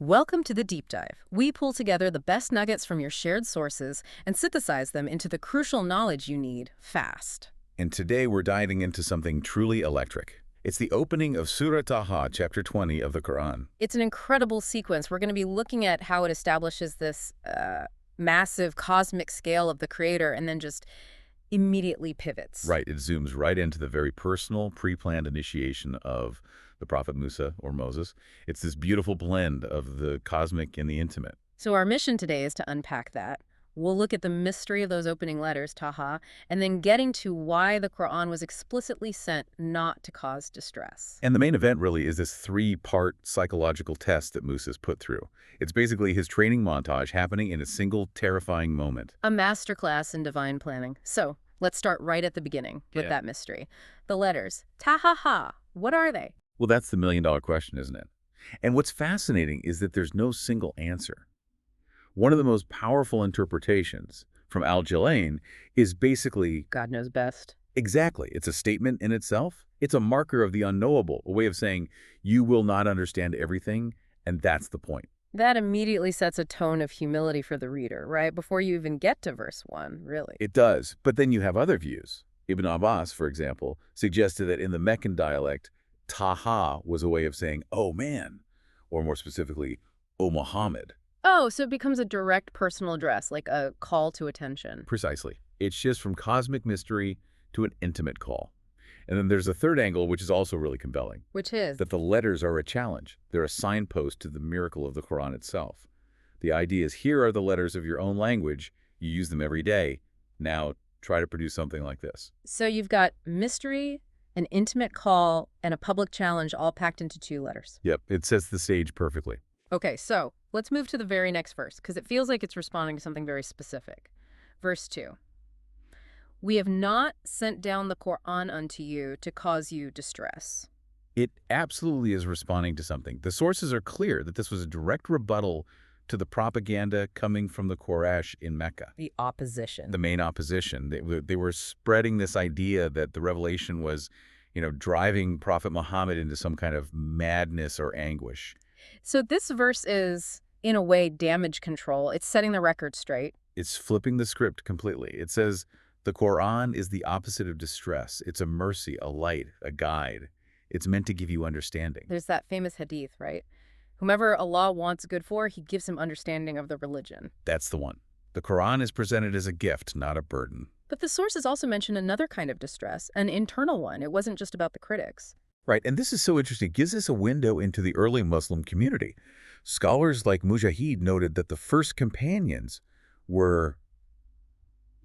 Welcome to the Deep Dive. We pull together the best nuggets from your shared sources and synthesize them into the crucial knowledge you need fast. And today we're diving into something truly electric. It's the opening of Surah Taha, chapter 20 of the Quran. It's an incredible sequence. We're going to be looking at how it establishes this massive cosmic scale of the Creator and then just immediately pivots. Right, it zooms right into the very personal, pre-planned initiation of the Prophet Musa, or Moses. It's this beautiful blend of the cosmic and the intimate. So our mission today is to unpack that. We'll look at the mystery of those opening letters, Taha, and then getting to why the Quran was explicitly sent not to cause distress. And the main event really is this three-part psychological test that Musa's put through. It's basically his training montage happening in a single terrifying moment. A masterclass in divine planning. So let's start right at the beginning with that mystery. The letters, Taha, what are they? Well, that's the million-dollar question, isn't it? And what's fascinating is that there's no single answer. One of the most powerful interpretations from Al-Jalain is basically, God knows best. Exactly. It's a statement in itself. It's a marker of the unknowable, a way of saying you will not understand everything, and that's the point. That immediately sets a tone of humility for the reader, right? Before you even get to verse 1, really. It does. But then you have other views. Ibn Abbas, for example, suggested that in the Meccan dialect, Taha was a way of saying, oh man, or more specifically, oh Muhammad. Oh, so it becomes a direct personal address, like a call to attention. Precisely. It shifts from cosmic mystery to an intimate call. And then there's a third angle, which is also really compelling. Which is? That the letters are a challenge. They're a signpost to the miracle of the Quran itself. The idea is, here are the letters of your own language. You use them every day. Now try to produce something like this. So you've got mystery, an intimate call, and a public challenge all packed into 2 letters. Yep, it sets the stage perfectly. Okay, so let's move to the very next verse, because it feels like it's responding to something very specific. Verse 2. We have not sent down the Quran unto you to cause you distress. It absolutely is responding to something. The sources are clear that this was a direct rebuttal to the propaganda coming from the Quraysh in Mecca. The opposition. The main opposition. They were spreading this idea that the revelation was, driving Prophet Muhammad into some kind of madness or anguish. So this verse is, in a way, damage control. It's setting the record straight. It's flipping the script completely. It says the Quran is the opposite of distress. It's a mercy, a light, a guide. It's meant to give you understanding. There's that famous hadith, right? Whomever Allah wants good for, he gives him understanding of the religion. That's the one. The Quran is presented as a gift, not a burden. But the sources also mention another kind of distress, an internal one. It wasn't just about the critics. Right, and this is so interesting. It gives us a window into the early Muslim community. Scholars like Mujahid noted that the first companions were,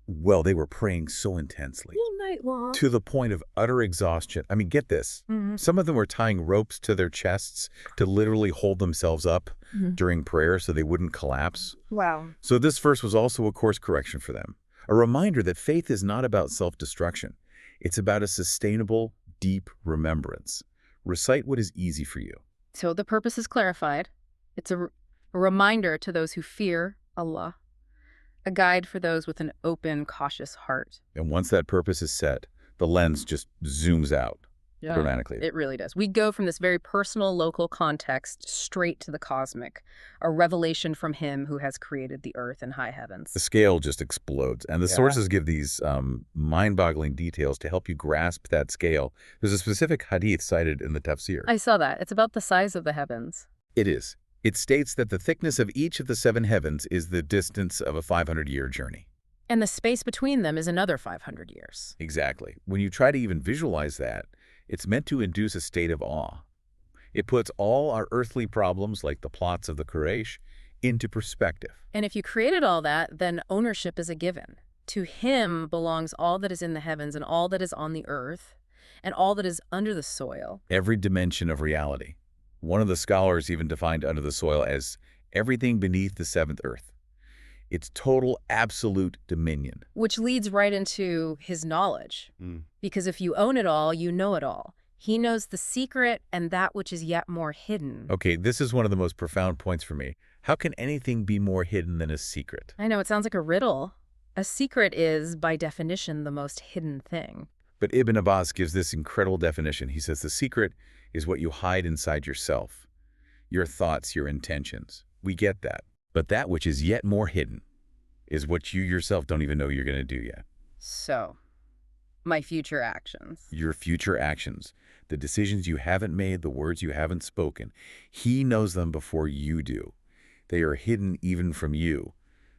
well, they were praying so intensely. All night long. To the point of utter exhaustion. I mean, get this. Some of them were tying ropes to their chests to literally hold themselves up during prayer so they wouldn't collapse. Wow. So this verse was also a course correction for them. A reminder that faith is not about self-destruction. It's about a sustainable, deep remembrance. Recite what is easy for you. So the purpose is clarified. It's a reminder to those who fear Allah, a guide for those with an open, cautious heart. And once that purpose is set, the lens just zooms out dramatically. It really does. We go from this very personal, local context straight to the cosmic, a revelation from him who has created the earth and high heavens. The scale just explodes. And the sources give these mind-boggling details to help you grasp that scale. There's a specific hadith cited in the tafsir. I saw that. It's about the size of the heavens. It is. It states that the thickness of each of the 7 heavens is the distance of a 500-year journey. And the space between them is another 500 years. Exactly. When you try to even visualize that, it's meant to induce a state of awe. It puts all our earthly problems, like the plots of the Quraysh, into perspective. And if you created all that, then ownership is a given. To him belongs all that is in the heavens and all that is on the earth and all that is under the soil. Every dimension of reality. One of the scholars even defined under the soil as everything beneath the 7th earth. It's total, absolute dominion. Which leads right into his knowledge. Because if you own it all, you know it all. He knows the secret and that which is yet more hidden. Okay, this is one of the most profound points for me. How can anything be more hidden than a secret? I know, it sounds like a riddle. A secret is, by definition, the most hidden thing. But Ibn Abbas gives this incredible definition. He says the secret is what you hide inside yourself. your thoughts, your intentions. We get that. But that which is yet more hidden is what you yourself don't even know you're going to do yet. So, my future actions. Your future actions, the decisions you haven't made, the words you haven't spoken. He knows them before you do. They are hidden even from you.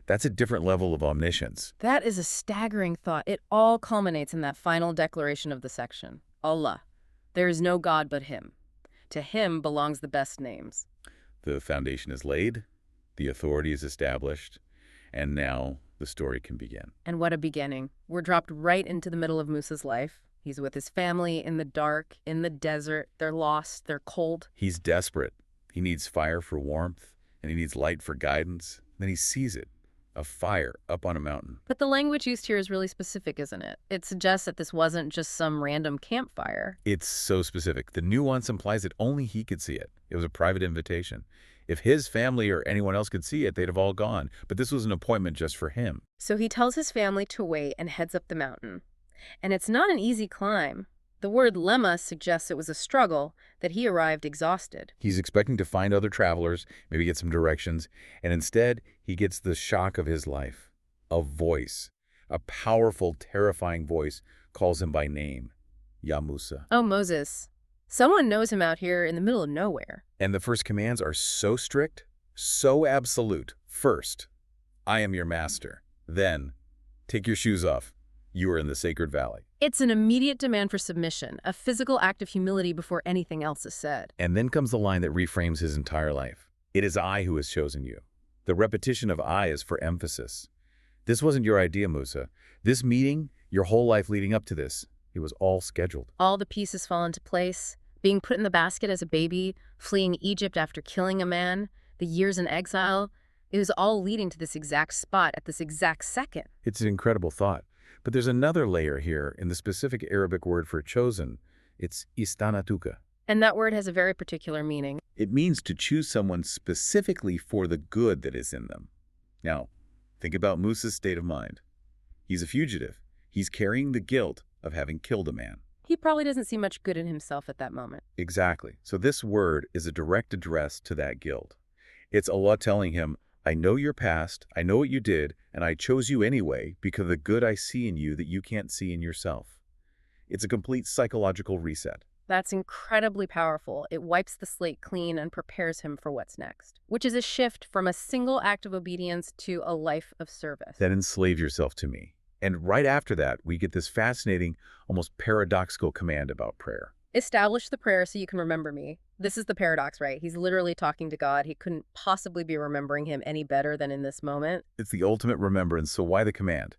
That's a different level of omniscience. That is a staggering thought. It all culminates in that final declaration of the section. Allah. There is no God but Him. To Him belongs the best names. The foundation is laid, the authority is established, and now the story can begin. And what a beginning. We're dropped right into the middle of Musa's life. He's with his family in the dark, in the desert. They're lost, they're cold. He's desperate. He needs fire for warmth, and he needs light for guidance. Then he sees it, a fire up on a mountain. But the language used here is really specific, isn't it? It suggests that this wasn't just some random campfire. It's so specific. The nuance implies that only he could see it. It was a private invitation. If his family or anyone else could see it, they'd have all gone. But this was an appointment just for him. So he tells his family to wait and heads up the mountain. And it's not an easy climb. The word lemma suggests it was a struggle, that he arrived exhausted. He's expecting to find other travelers, maybe get some directions, and instead he gets the shock of his life. A voice, a powerful, terrifying voice, calls him by name. Ya Musa. Oh, Moses. Someone knows him out here in the middle of nowhere. And the first commands are so strict, so absolute. First, I am your master. Then, take your shoes off. You are in the sacred valley. It's an immediate demand for submission, a physical act of humility before anything else is said. And then comes the line that reframes his entire life. It is I who has chosen you. The repetition of I is for emphasis. This wasn't your idea, Musa. This meeting, your whole life leading up to this, it was all scheduled. All the pieces fall into place. Being put in the basket as a baby, fleeing Egypt after killing a man, the years in exile, it was all leading to this exact spot at this exact second. It's an incredible thought. But there's another layer here in the specific Arabic word for chosen. It's Istana'tuka. And that word has a very particular meaning. It means to choose someone specifically for the good that is in them. Now, think about Musa's state of mind. He's a fugitive. He's carrying the guilt of having killed a man. He probably doesn't see much good in himself at that moment. Exactly. So this word is a direct address to that guilt. It's Allah telling him, I know your past, I know what you did, and I chose you anyway because of the good I see in you that you can't see in yourself. It's a complete psychological reset. That's incredibly powerful. It wipes the slate clean and prepares him for what's next, which is a shift from a single act of obedience to a life of service. Then enslave yourself to me. And right after that, we get this fascinating, almost paradoxical command about prayer. Establish the prayer so you can remember me. This is the paradox, right? He's literally talking to God. He couldn't possibly be remembering him any better than in this moment. It's the ultimate remembrance, so why the command?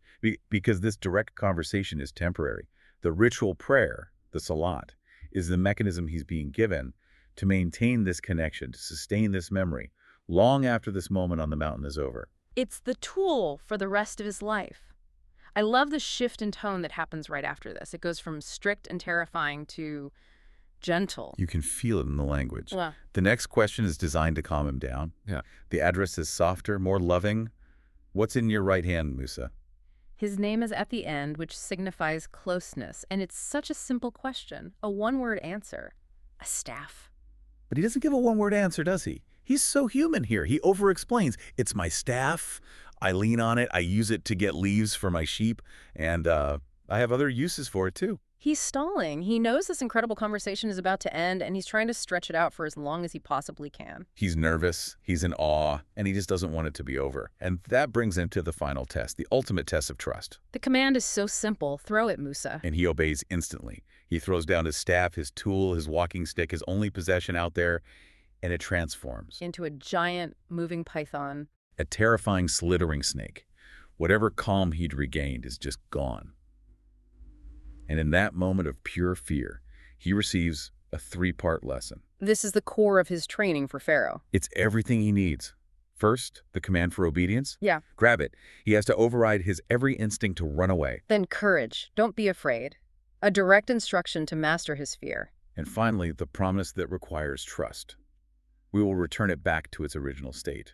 Because this direct conversation is temporary. The ritual prayer, the salat, is the mechanism he's being given to maintain this connection, to sustain this memory, long after this moment on the mountain is over. It's the tool for the rest of his life. I love the shift in tone that happens right after this. It goes from strict and terrifying to gentle. You can feel it in the language. Yeah. The next question is designed to calm him down. Yeah. The address is softer, more loving. What's in your right hand, Musa? His name is at the end, which signifies closeness, and it's such a simple question, a one-word answer, a staff. But he doesn't give a one-word answer, does he? He's so human here. He over-explains. It's my staff. I lean on it. I use it to get leaves for my sheep, and I have other uses for it, too. He's stalling. He knows this incredible conversation is about to end, and he's trying to stretch it out for as long as he possibly can. He's nervous, he's in awe, and he just doesn't want it to be over. And that brings him to the final test, the ultimate test of trust. The command is so simple. Throw it, Musa. And he obeys instantly. He throws down his staff, his tool, his walking stick, his only possession out there, and it transforms. Into a giant moving python. A terrifying slithering snake. Whatever calm he'd regained is just gone. And in that moment of pure fear, he receives a three-part lesson. This is the core of his training for Pharaoh. It's everything he needs. First, the command for obedience. Yeah. Grab it. He has to override his every instinct to run away. Then courage. Don't be afraid. A direct instruction to master his fear. And finally, the promise that requires trust. We will return it back to its original state.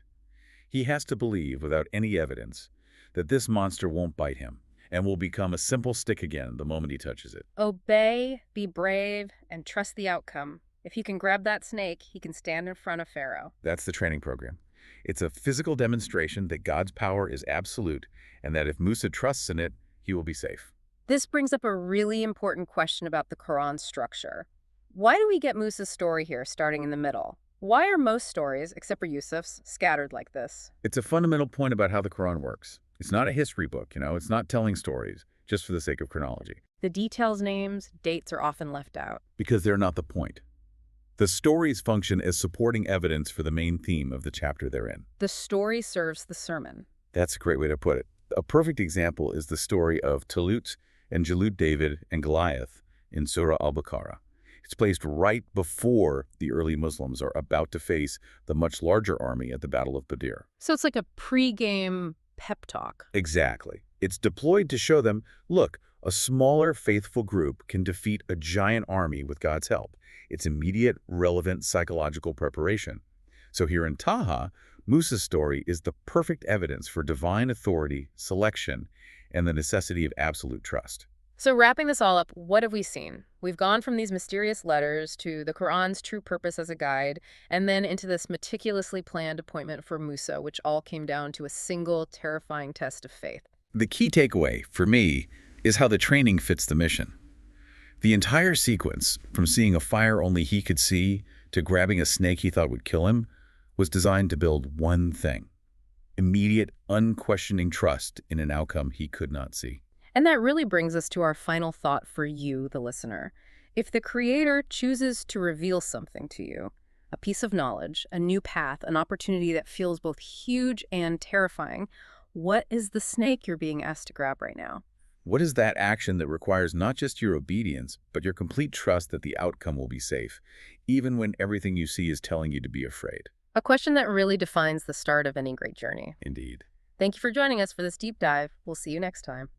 He has to believe, without any evidence, that this monster won't bite him and will become a simple stick again the moment he touches it. Obey, be brave, and trust the outcome. If he can grab that snake, he can stand in front of Pharaoh. That's the training program. It's a physical demonstration that God's power is absolute and that if Musa trusts in it, he will be safe. This brings up a really important question about the Quran's structure. Why do we get Musa's story here starting in the middle? Why are most stories, except for Yusuf's, scattered like this? It's a fundamental point about how the Quran works. It's not a history book, it's not telling stories just for the sake of chronology. The details, names, dates are often left out. Because they're not the point. The stories function as supporting evidence for the main theme of the chapter they're in. The story serves the sermon. That's a great way to put it. A perfect example is the story of Talut and Jalut David and Goliath in Surah Al-Baqarah. It's placed right before the early Muslims are about to face the much larger army at the Battle of Badr. So it's like a pre-game pep talk. Exactly. It's deployed to show them, look, a smaller faithful group can defeat a giant army with God's help. It's immediate, relevant psychological preparation. So here in Taha, Musa's story is the perfect evidence for divine authority, selection, and the necessity of absolute trust. So wrapping this all up, what have we seen? We've gone from these mysterious letters to the Quran's true purpose as a guide, and then into this meticulously planned appointment for Musa, which all came down to a single terrifying test of faith. The key takeaway, for me, is how the training fits the mission. The entire sequence, from seeing a fire only he could see to grabbing a snake he thought would kill him, was designed to build one thing: immediate, unquestioning trust in an outcome he could not see. And that really brings us to our final thought for you, the listener. If the Creator chooses to reveal something to you, a piece of knowledge, a new path, an opportunity that feels both huge and terrifying, what is the snake you're being asked to grab right now? What is that action that requires not just your obedience, but your complete trust that the outcome will be safe, even when everything you see is telling you to be afraid? A question that really defines the start of any great journey. Indeed. Thank you for joining us for this deep dive. We'll see you next time.